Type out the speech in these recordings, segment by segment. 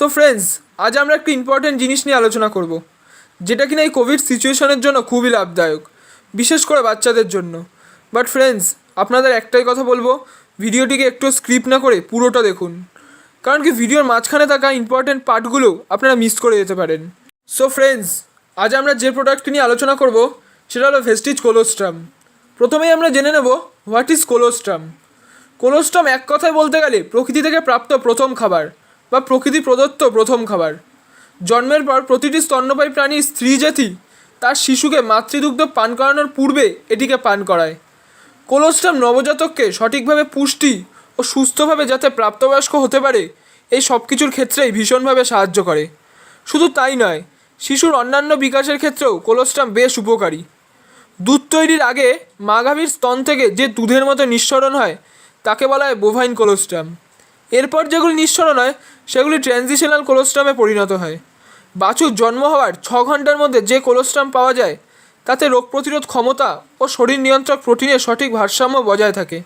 তো ফ্রেন্ডস, আজ আমরা একটা ইম্পর্টেন্ট জিনিস নিয়ে আলোচনা করব, যেটা কিনা এই কোভিড সিচুয়েশনের জন্য খুবই লাভদায়ক, বিশেষ করে বাচ্চাদের জন্য। বাট ফ্রেন্ডস, আপনাদের একটাই কথা বলবো, ভিডিওটিকে একটু স্ক্রিপ্ট না করে পুরোটা দেখুন, কারণ কি ভিডিওর মাঝখানে থাকা ইম্পর্টেন্ট পার্টগুলো আপনারা মিস করে যেতে পারেন। সো ফ্রেন্ডস, আজ আমরা যে প্রোডাক্টটি নিয়ে আলোচনা করব সেটা হলো ভেস্টিজ কোলোস্ট্রাম। প্রথমেই আমরা জেনে নেব হোয়াট ইজ কোলোস্ট্রাম। কোলোস্ট্রাম এক কথায় বলতে গেলে প্রকৃতি থেকে প্রাপ্ত প্রথম খাবার বা প্রকৃতি প্রদত্ত প্রথম খাবার। জন্মের পর প্রতিটি স্তন্যপায়ী প্রাণীর স্ত্রী জাতি তার শিশুকে মাতৃদুগ্ধ পান করানোর পূর্বে এটিকে পান করায়। কোলোস্ট্রাম নবজাতককে সঠিকভাবে পুষ্টি ও সুস্থভাবে যাতে প্রাপ্তবয়স্ক হতে পারে এই সব কিছুর ক্ষেত্রেই ভীষণভাবে সাহায্য করে। শুধু তাই নয়, শিশুর অন্যান্য বিকাশের ক্ষেত্রেও কোলোস্ট্রাম বেশ উপকারী। দুধ তৈরির আগে মা গাভীর স্তন থেকে যে দুধের মতো নিঃসরণ হয় তাকে বলা হয় বোভাইন কোলোস্ট্রাম। এরপর যেগুলি নিঃসরণ হয় সেগুলি ট্রানজিশনাল কোলোস্ট্রামে পরিণত হয়। বাছুর জন্ম হওয়ার 6 ঘন্টার মধ্যে যে কোলোস্ট্রাম পাওয়া যায় তাতে রোগ প্রতিরোধ ক্ষমতা ও শরীর নিয়ন্ত্রক প্রোটিনের সঠিক ভারসাম্য বজায় থাকে।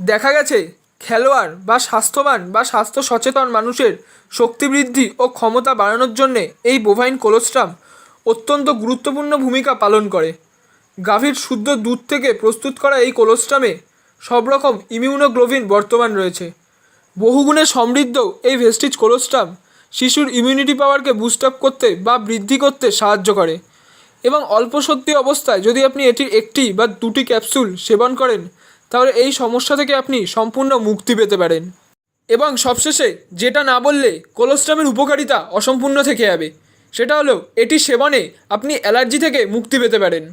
দেখা গেছে খেলোয়াড় বা স্বাস্থ্যবান বা স্বাস্থ্য সচেতন মানুষের শক্তি বৃদ্ধি ও ক্ষমতা বাড়ানোর জন্যে এই বোভাইন কোলোস্ট্রাম অত্যন্ত গুরুত্বপূর্ণ ভূমিকা পালন করে। গাভীর শুদ্ধ দুধ থেকে প্রস্তুত করা এই কোলোস্ট্রামে সব রকম ইমিউনোগ্লোবিন বর্তমান রয়েছে। বহুগুণে সমৃদ্ধ এই ভেস্টিজ কোলোস্ট্রাম শিশুর ইমিউনিটি পাওয়ারকে বুস্ট আপ করতে বা বৃদ্ধি করতে সাহায্য করে, এবং অল্প সত্যি অবস্থায় যদি আপনি এটির একটি বা দুটি ক্যাপসুল সেবন করেন তাহলে এই সমস্যা থেকে আপনি সম্পূর্ণ মুক্তি পেতে পারেন। এবং সবশেষে যেটা না বললে কোলোস্ট্রামের উপকারিতা অসম্পূর্ণ থেকে যাবে, সেটা হলো এটি সেবনে আপনি অ্যালার্জি থেকে মুক্তি পেতে পারেন।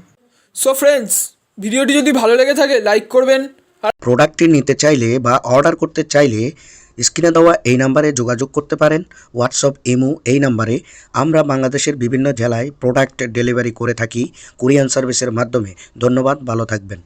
সো ফ্রেন্ডস, ভিডিওটি যদি ভালো লেগে থাকে লাইক করবেন। প্রোডাক্টটি নিতে চাইলে বা অর্ডার করতে চাইলে স্ক্রিনে দেওয়া এই নাম্বারে যোগাযোগ করতে পারেন। হোয়াটসঅ্যাপ, ইমো এই নাম্বারে। আমরা বাংলাদেশের বিভিন্ন জেলায় প্রোডাক্ট ডেলিভারি করে থাকি কুরিয়ার সার্ভিসের মাধ্যমে। ধন্যবাদ, ভালো থাকবেন।